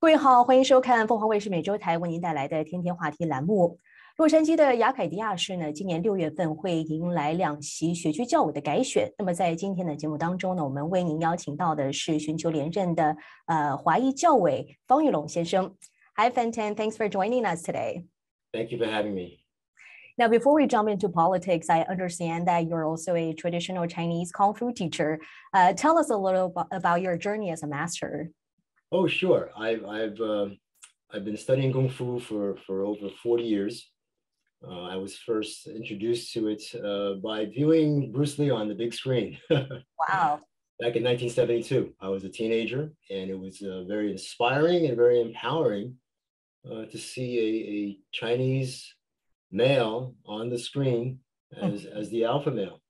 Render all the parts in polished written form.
各位好，欢迎收看凤凰卫视每周台为您带来的天天话题栏目。洛杉矶的亚凯迪亚市呢，今年6月份会迎来2席学区教委的改选。那么在今天的节目当中呢，我们为您邀请到的是寻求连任的华裔教委方玉龙先生。Hi, Fenton. Thanks for joining us today. Thank you for having me. Now, before we jump into politics, I understand that you're also a traditional Chinese Kung Fu teacher. Tell us a little about your journey as a master. Oh, sure. I've been studying Kung Fu for over 40 years. I was first introduced to it by viewing Bruce Lee on the big screen. Wow. Back in 1972, I was a teenager, and it was very inspiring and very empowering to see a Chinese male on the screen as the alpha male.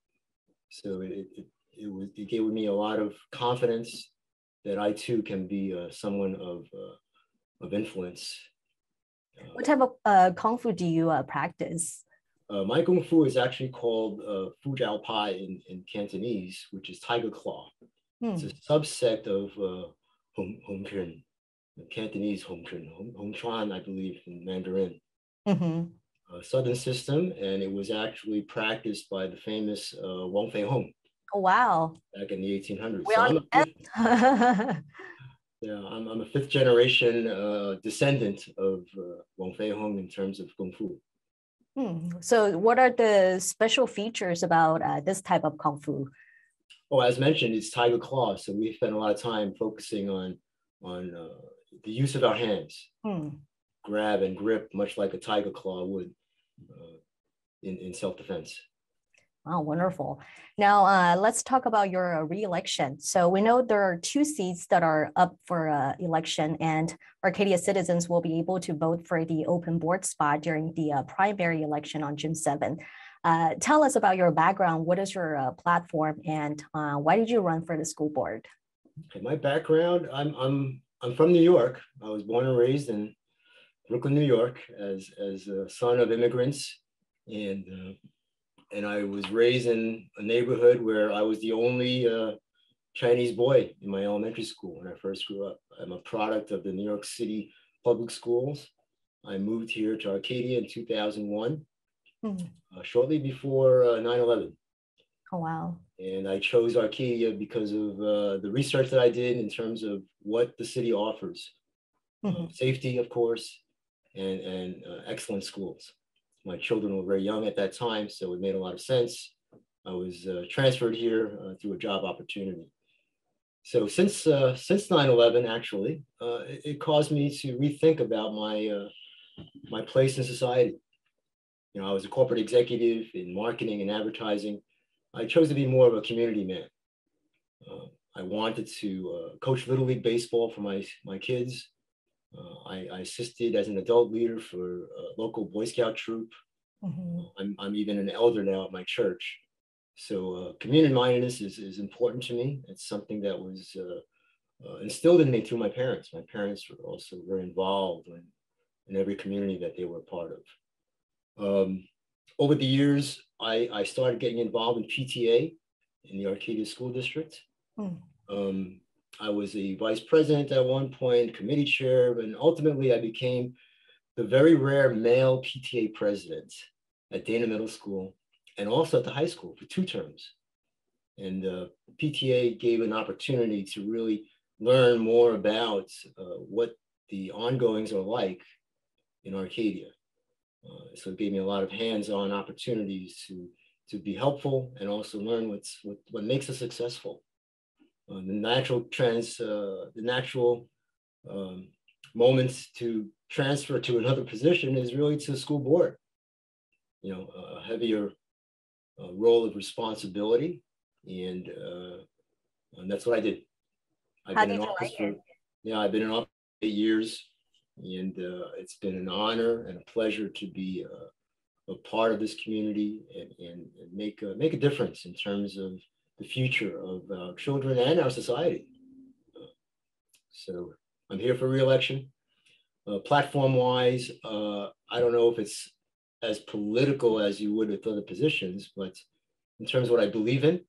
So it gave me a lot of confidence that I too can be someone of influence. What type of Kung Fu do you practice? My Kung Fu is actually called Fu Jiao Pai in Cantonese, which is Tiger Claw. It's a subset of Hong Kuen, Cantonese Hong Kuen, Hong Chuan, I believe, in Mandarin. Southern system, and it was actually practiced by the famous Wong Fei Hung. Oh, wow. Back in the 1800s. I'm a fifth generation descendant of Wong Fei Hung in terms of Kung Fu. So what are the special features about this type of Kung Fu? Oh, as mentioned, it's Tiger Claw. So we spend a lot of time focusing on the use of our hands. Grab and grip, much like a tiger claw would in self-defense. Wow, wonderful. Now, let's talk about your re-election. So we know there are 2 seats that are up for election, and Arcadia citizens will be able to vote for the open board spot during the primary election on June 7th. Tell us about your background. What is your platform, and why did you run for the school board? Okay, my background, I'm from New York. I was born and raised in Brooklyn, New York, as a son of immigrants, and I was raised in a neighborhood where I was the only Chinese boy in my elementary school when I first grew up. I'm a product of the New York City public schools. I moved here to Arcadia in 2001, shortly before 9/11. Oh, wow. And I chose Arcadia because of the research that I did in terms of what the city offers. Safety, of course, and excellent schools. My children were very young at that time, so it made a lot of sense. I was transferred here through a job opportunity. So since 9/11, actually, it caused me to rethink about my place in society. You know, I was a corporate executive in marketing and advertising. I chose to be more of a community man. I wanted to coach Little League Baseball for my kids. I assisted as an adult leader for a local Boy Scout troop. I'm even an elder now at my church. So community mindedness is important to me. It's something that was instilled in me through my parents. My parents were also very involved in every community that they were a part of. Over the years, I started getting involved in PTA in the Arcadia School District. I was a vice president at one point, committee chair, and ultimately I became the very rare male PTA president at Dana Middle School and also at the high school for 2 terms. And PTA gave an opportunity to really learn more about what the ongoings are like in Arcadia. So it gave me a lot of hands-on opportunities to be helpful and also learn what makes us successful. The natural trends, the natural moments to transfer to another position is really to the school board. You know, a heavier role of responsibility, and that's what I did. How did you like it? I've been in office for 8 years, and it's been an honor and a pleasure to be a part of this community and make a difference in terms of the future of our children and our society. So I'm here for re-election. Platform-wise, I don't know if it's as political as you would with other positions, but in terms of what I believe in,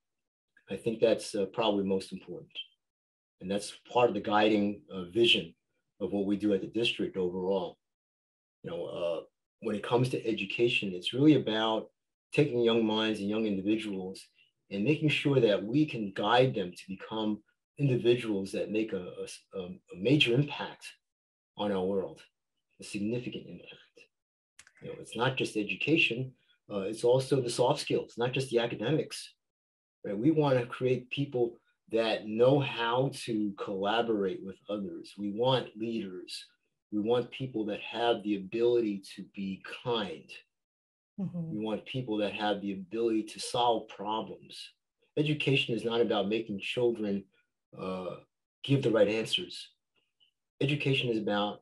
I think that's probably most important. And that's part of the guiding vision of what we do at the district overall. When it comes to education, it's really about taking young minds and young individuals and making sure that we can guide them to become individuals that make a major impact on our world, a significant impact. It's not just education, it's also the soft skills, not just the academics. Right? We want to create people that know how to collaborate with others. We want leaders. We want people that have the ability to be kind. We want people that have the ability to solve problems. Education is not about making children give the right answers. Education is about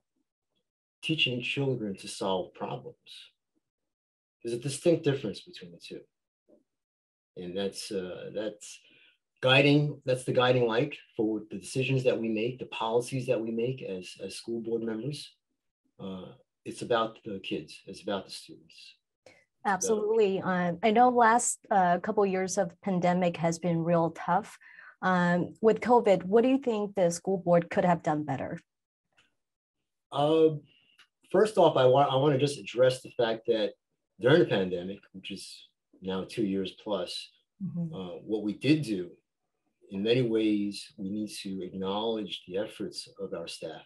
teaching children to solve problems. There's a distinct difference between the two. And that's guiding, that's the guiding light for the decisions that we make, the policies that we make as school board members. It's about the kids, it's about the students. Absolutely. I know last couple of years of pandemic has been real tough. With COVID, what do you think the school board could have done better? First off, I want to just address the fact that during the pandemic, which is now 2 years plus, what we did do, in many ways, we need to acknowledge the efforts of our staff.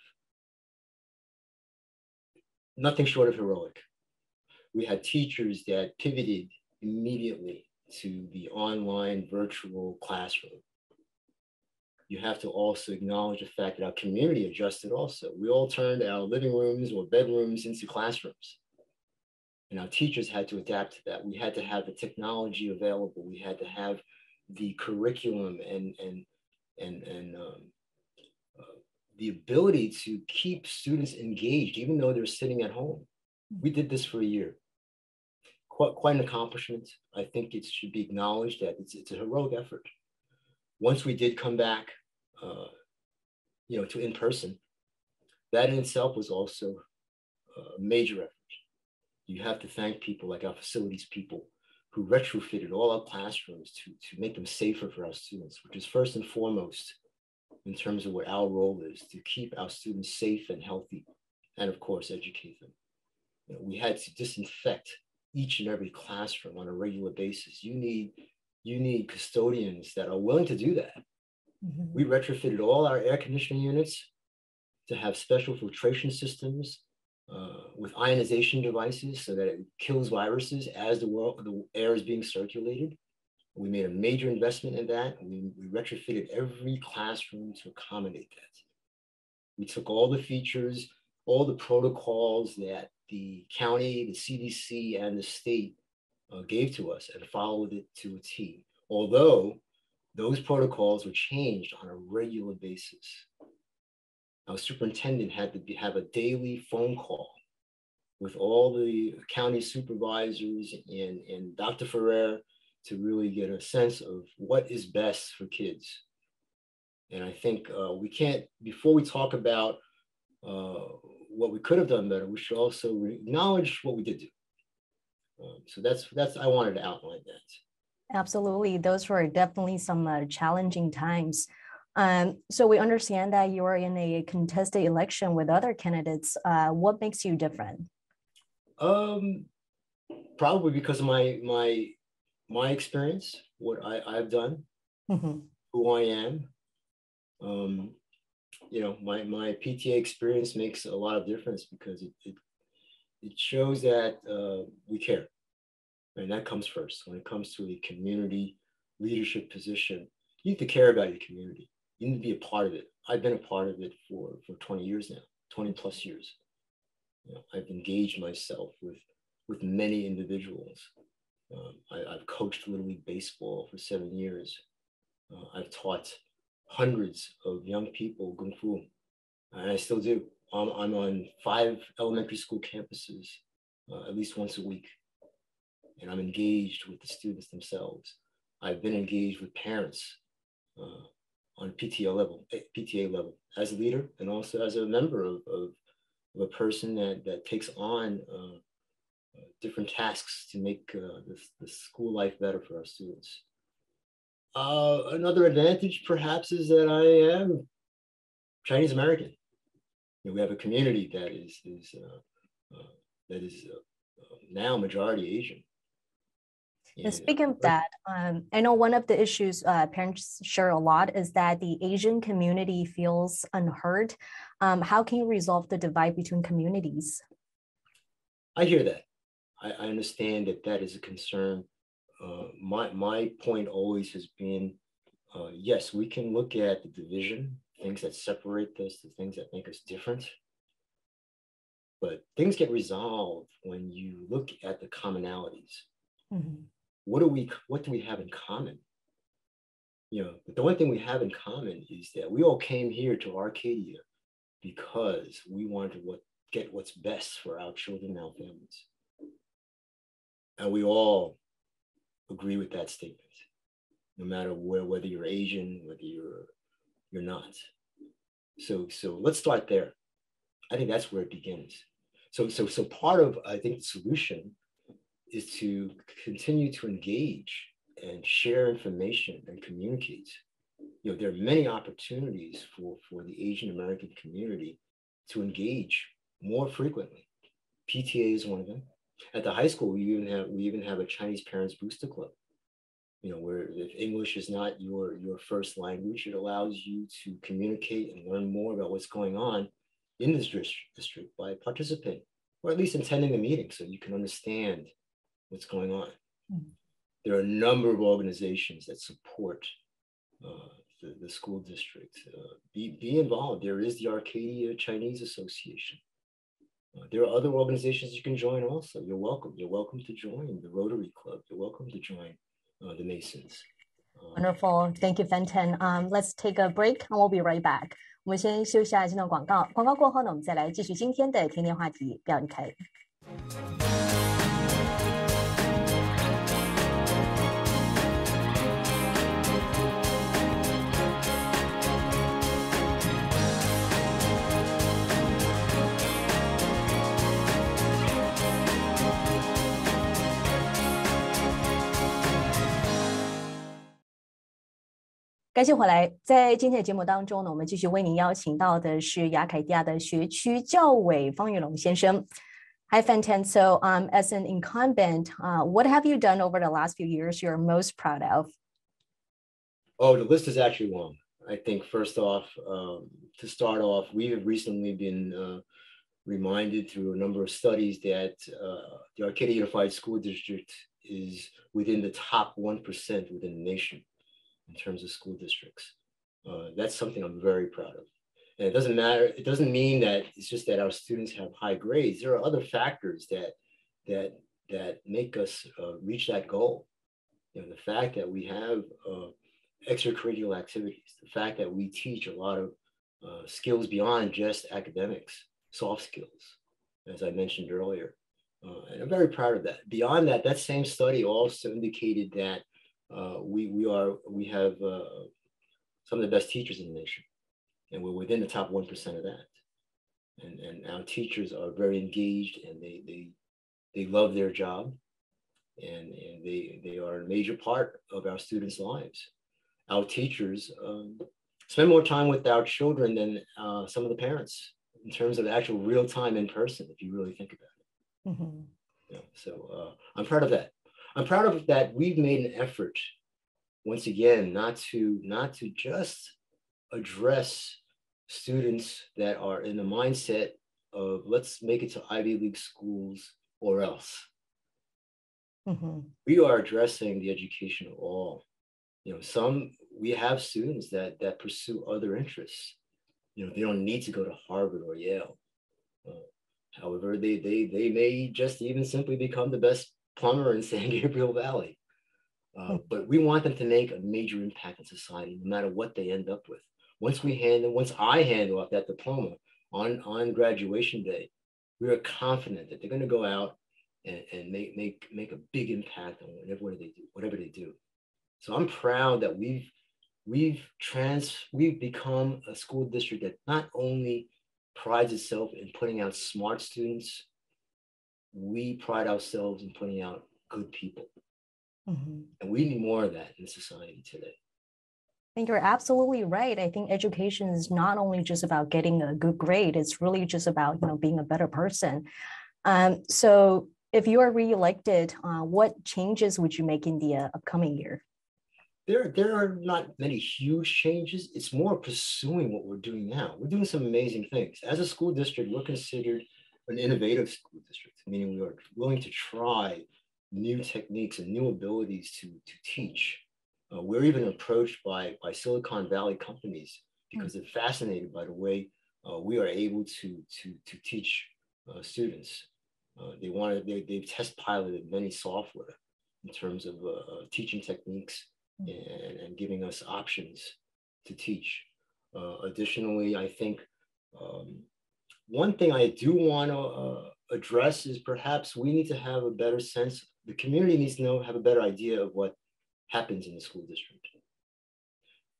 Nothing short of heroic. We had teachers that pivoted immediately to the online virtual classroom. You have to also acknowledge the fact that our community adjusted also. We all turned our living rooms or bedrooms into classrooms. And our teachers had to adapt to that. We had to have the technology available. We had to have the curriculum and the ability to keep students engaged, even though they're sitting at home. We did this for a year. Quite an accomplishment. I think it should be acknowledged that it's a heroic effort. Once we did come back, to in person, that in itself was also a major effort. You have to thank people like our facilities people who retrofitted all our classrooms to make them safer for our students, which is first and foremost in terms of what our role is, to keep our students safe and healthy, and of course, educate them. We had to disinfect each and every classroom on a regular basis. You need custodians that are willing to do that. We retrofitted all our air conditioning units to have special filtration systems with ionization devices so that it kills viruses as the air is being circulated. We made a major investment in that. We retrofitted every classroom to accommodate that. We took all the features, all the protocols that the county, the CDC, and the state gave to us and followed it to a T. Although those protocols were changed on a regular basis. Our superintendent had to have a daily phone call with all the county supervisors and Dr. Ferrer to really get a sense of what is best for kids. And I think we can't, before we talk about what we could have done better, we should also acknowledge what we did do. So that's I wanted to outline that. Absolutely, those were definitely some challenging times. So we understand that you are in a contested election with other candidates. What makes you different? Probably because of my experience, what I've done, who I am. My PTA experience makes a lot of difference because it shows that we care. And that comes first. When it comes to a community leadership position, you need to care about your community. You need to be a part of it. I've been a part of it for 20 years now, 20 plus years. I've engaged myself with many individuals. I've coached Little League Baseball for 7 years. I've taught hundreds of young people Kung Fu, and I still do. I'm on 5 elementary school campuses at least once a week. And I'm engaged with the students themselves. I've been engaged with parents on PTA level as a leader and also as a member of a person that takes on different tasks to make the school life better for our students. Another advantage perhaps is that I am Chinese American. we have a community that is now majority Asian. And speaking of that, I know one of the issues parents share a lot is that the Asian community feels unheard. How can you resolve the divide between communities? I hear that. I understand that is a concern. My point always has been, yes, we can look at the division, things that separate us, the things that make us different. But things get resolved when you look at the commonalities. Mm-hmm. What do we have in common? The one thing we have in common is that we all came here to Arcadia because we wanted to get what's best for our children and our families. And we all agree with that statement, no matter whether you're Asian, whether you're not. So let's start there. I think that's where it begins. So part of, I think, the solution is to continue to engage and share information and communicate. There are many opportunities for the Asian American community to engage more frequently. PTA is one of them. At the high school, we even have a Chinese Parents Booster Club. Where if English is not your first language, it allows you to communicate and learn more about what's going on in this district by participating, or at least attending the meeting so you can understand what's going on. Mm-hmm. There are a number of organizations that support the school district. Be involved. There is the Arcadia Chinese Association. There are other organizations you can join also. You're welcome. You're welcome to join the Rotary Club. You're welcome to join the Masons. Wonderful. Thank you, Fenton. Let's take a break and we'll be right back. 我们先休息一下这段广告，广告过后呢，我们再来继续今天的天天话题，不要离开。感谢回来，在今天的节目当中呢，我们继续为您邀请到的是亚凯蒂亚的学区教委方玉龙先生。Hi, Fenton. So, as an incumbent, what have you done over the last few years you're most proud of? Oh, the list is actually long. I think first off, to start off, we have recently been reminded through a number of studies that the Arcadia Unified School District is within the top 1% within the nation in terms of school districts. That's something I'm very proud of. And it doesn't matter, it doesn't mean that it's just that our students have high grades. There are other factors that make us reach that goal. The fact that we have extracurricular activities, the fact that we teach a lot of skills beyond just academics, soft skills, as I mentioned earlier. And I'm very proud of that. Beyond that, that same study also indicated that we have some of the best teachers in the nation, and we're within the top 1% of that. And our teachers are very engaged, and they love their job, and they are a major part of our students' lives. Our teachers spend more time with our children than some of the parents in terms of actual real time in person, if you really think about it. Mm-hmm. So I'm proud of that. I'm proud of that we've made an effort, once again, not to just address students that are in the mindset of let's make it to Ivy League schools or else. Mm-hmm. We are addressing the education of all. We have students that pursue other interests. They don't need to go to Harvard or Yale. However, they may just even simply become the best plumber in San Gabriel Valley. But we want them to make a major impact in society, no matter what they end up with. Once I hand off that diploma on graduation day, we are confident that they're going to go out and make a big impact on whatever they do. So I'm proud that we've become a school district that not only prides itself in putting out smart students, we pride ourselves in putting out good people. Mm-hmm. And we need more of that in society today. And you're absolutely right. I think education is not only just about getting a good grade, it's really just about, being a better person. So if you are reelected, what changes would you make in the upcoming year? There are not many huge changes. It's more pursuing what we're doing now. We're doing some amazing things. As a school district, we're considered an innovative school district, meaning we are willing to try new techniques and new abilities to teach. We're even approached by Silicon Valley companies because they're fascinated by the way we are able to teach students. They've test piloted many software in terms of teaching techniques and giving us options to teach. Additionally, I think one thing I do want to address is perhaps we need to have a better sense, the community needs to have a better idea of what happens in the school district.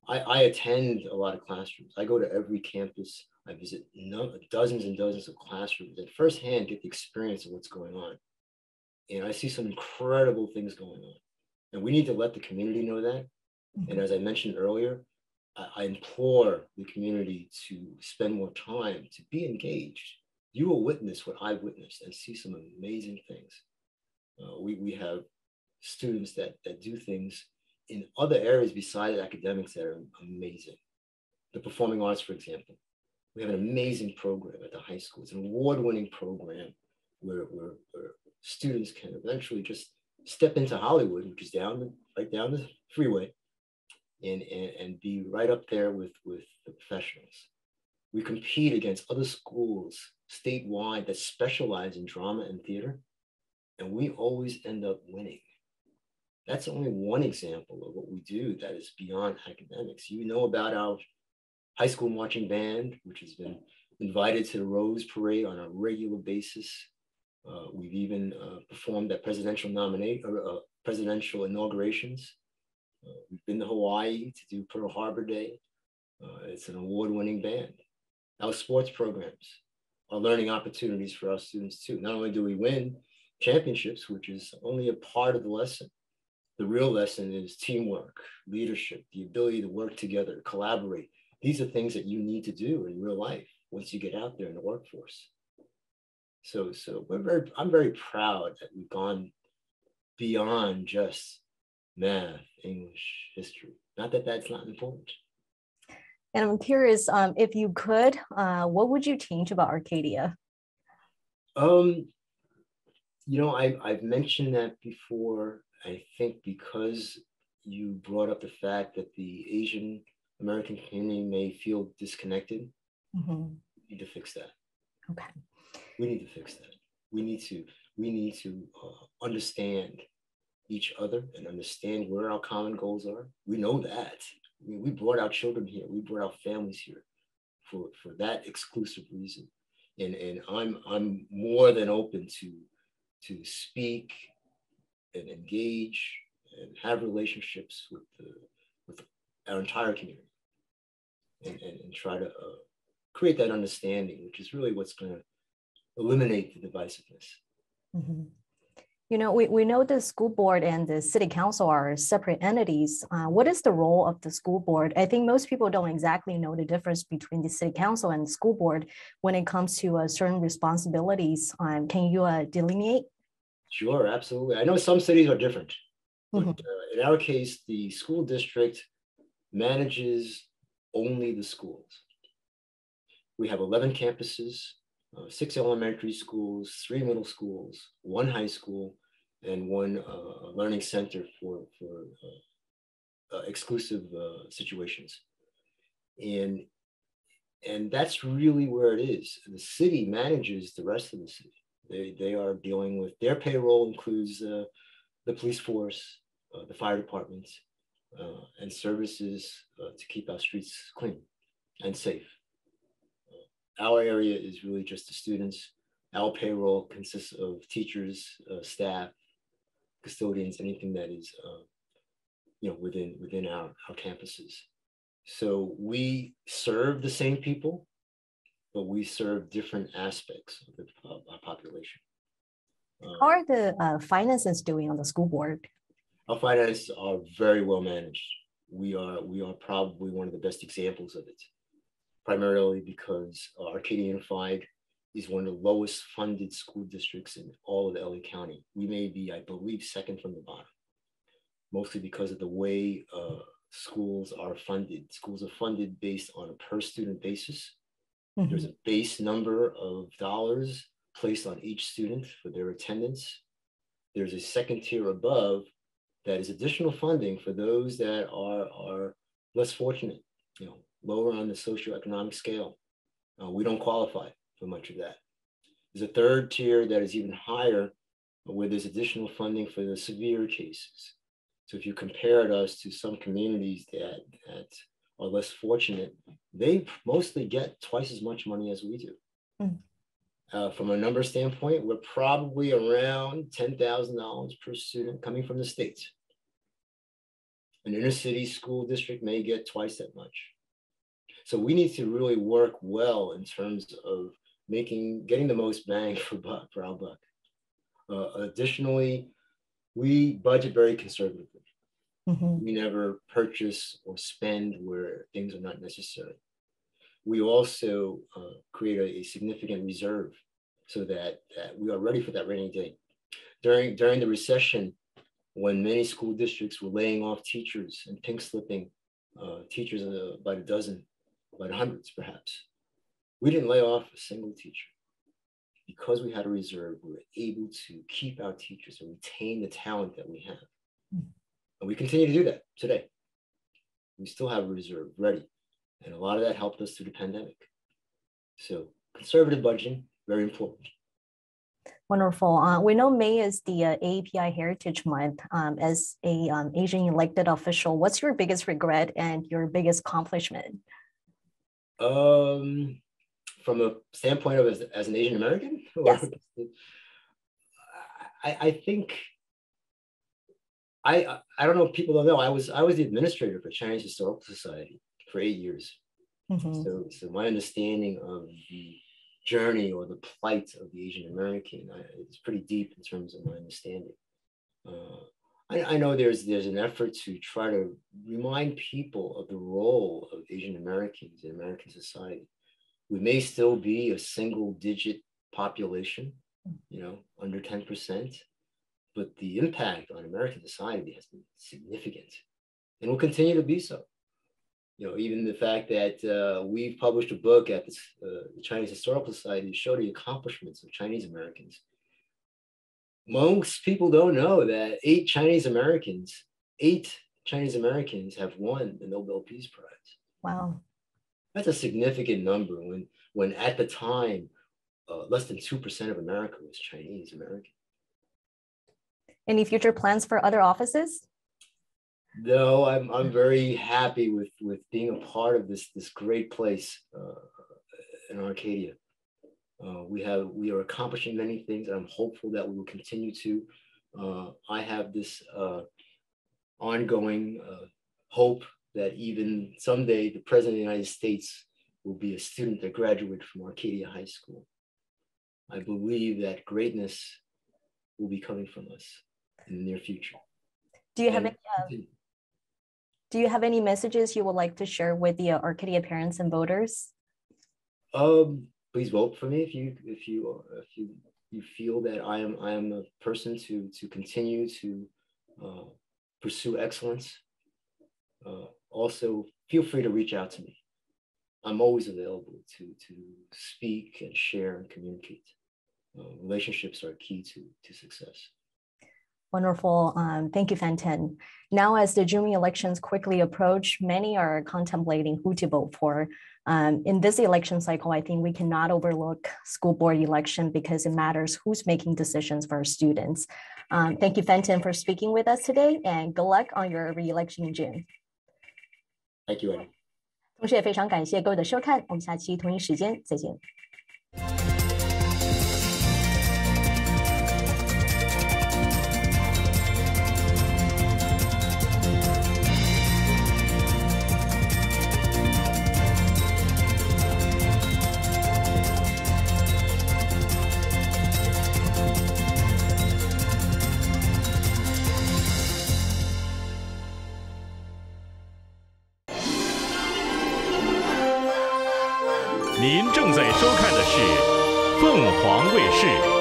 I attend a lot of classrooms. I go to every campus. I visit dozens and dozens of classrooms and firsthand get the experience of what's going on. And I see some incredible things going on. And we need to let the community know that. And as I mentioned earlier, I implore the community to spend more time, to be engaged. You will witness what I've witnessed and see some amazing things. We have students that do things in other areas besides academics that are amazing. The performing arts, for example. We have an amazing program at the high school. It's an award-winning program where students can eventually just step into Hollywood, which is right down the freeway, and be right up there with the professionals. We compete against other schools statewide that specialize in drama and theater, and we always end up winning. That's only one example of what we do that is beyond academics. You know about our high school marching band, which has been invited to the Rose Parade on a regular basis. We've even performed at presidential inaugurations. We've been to Hawaii to do Pearl Harbor Day. It's an award-winning band. Our sports programs are learning opportunities for our students too. Not only do we win championships, which is only a part of the lesson, the real lesson is teamwork, leadership, the ability to work together, collaborate. These are things that you need to do in real life once you get out there in the workforce. So I'm very proud that we've gone beyond just math, English, history. Not that that's not important. And I'm curious, if you could, what would you change about Arcadia? I've mentioned that before. I think because you brought up the fact that the Asian American community may feel disconnected, we need to fix that. Okay. We need to fix that. We need to understand each other and understand where our common goals are. We know that. We brought our children here. We brought our families here for that exclusive reason. And I'm more than open to speak and engage and have relationships with our entire community and try to create that understanding, which is really what's going to eliminate the divisiveness. We know the school board and the city council are separate entities. What is the role of the school board? I think most people don't exactly know the difference between the city council and the school board when it comes to certain responsibilities. Can you delineate? Sure, absolutely. I know some cities are different, but in our case, the school district manages only the schools. We have 11 campuses, 6 elementary schools, 3 middle schools, 1 high school, and 1 learning center for exclusive situations. And that's really where it is. The city manages the rest of the city. They are dealing with, their payroll includes the police force, the fire departments, and services to keep our streets clean and safe. Our area is really just the students. Our payroll consists of teachers, staff, custodians, anything that is within our campuses. So we serve the same people, but we serve different aspects of our population. How are the finances doing on the school board? Our finances are very well managed. we are probably one of the best examples of it, primarily because Arcadia Unified is one of the lowest funded school districts in all of LA County. We may be, I believe, second from the bottom, mostly because of the way schools are funded. Schools are funded based on a per student basis. Mm-hmm. There's a base number of dollars placed on each student for their attendance. There's a second tier above that is additional funding for those that are less fortunate, lower on the socioeconomic scale. We don't qualify for much of that. There's a third tier that is even higher, where there's additional funding for the severe cases. So if you compared us to some communities that are less fortunate, they mostly get twice as much money as we do. Mm. From a number standpoint, we're probably around $10,000 per student coming from the States. An inner city school district may get twice that much. So we need to really work well in terms of getting the most bang for our buck. Additionally, we budget very conservatively. Mm-hmm. We never purchase or spend where things are not necessary. We also create a significant reserve so that we are ready for that rainy day. During the recession, when many school districts were laying off teachers and pink slipping teachers by the dozen, by the hundreds perhaps, we didn't lay off a single teacher. Because we had a reserve, we were able to keep our teachers and retain the talent that we have. Mm. And we continue to do that today. We still have a reserve ready. And a lot of that helped us through the pandemic. So conservative budgeting, very important. Wonderful. We know May is the AAPI Heritage Month. As a Asian elected official, what's your biggest regret and your biggest accomplishment? From a standpoint of as an Asian American? Yes. I think, I don't know if people don't know, I was the administrator for Chinese Historical Society for 8 years. Mm-hmm. So my understanding of the journey or the plight of the Asian American is pretty deep in terms of my understanding. I know there's an effort to try to remind people of the role of Asian Americans in American society. We may still be a single-digit population, under 10%, but the impact on American society has been significant and will continue to be so. Even the fact that we've published a book at the Chinese Historical Society to show the accomplishments of Chinese Americans. Most people don't know that 8 Chinese Americans have won the Nobel Peace Prize. Wow. That's a significant number when at the time, less than 2% of America was Chinese American. Any future plans for other offices? No, I'm very happy with being a part of this great place in Arcadia. We are accomplishing many things, and I'm hopeful that we will continue to. I have this ongoing hope that even someday the President of the United States will be a student that graduated from Arcadia High School. I believe that greatness will be coming from us in the near future. Do you have any messages you would like to share with the Arcadia parents and voters? Please vote for me if you feel that I am a person to continue to pursue excellence. Also, feel free to reach out to me. I'm always available to speak and share and communicate. Relationships are key to success. Wonderful. Thank you, Fenton. Now, as the June elections quickly approach, many are contemplating who to vote for. In this election cycle, I think we cannot overlook school board election because it matters who's making decisions for our students. Thank you, Fenton, for speaking with us today, and good luck on your re-election in June. Thank you, Annie. 同时也非常感谢各位的收看，我们下期同一时间再见。您正在收看的是凤凰卫视。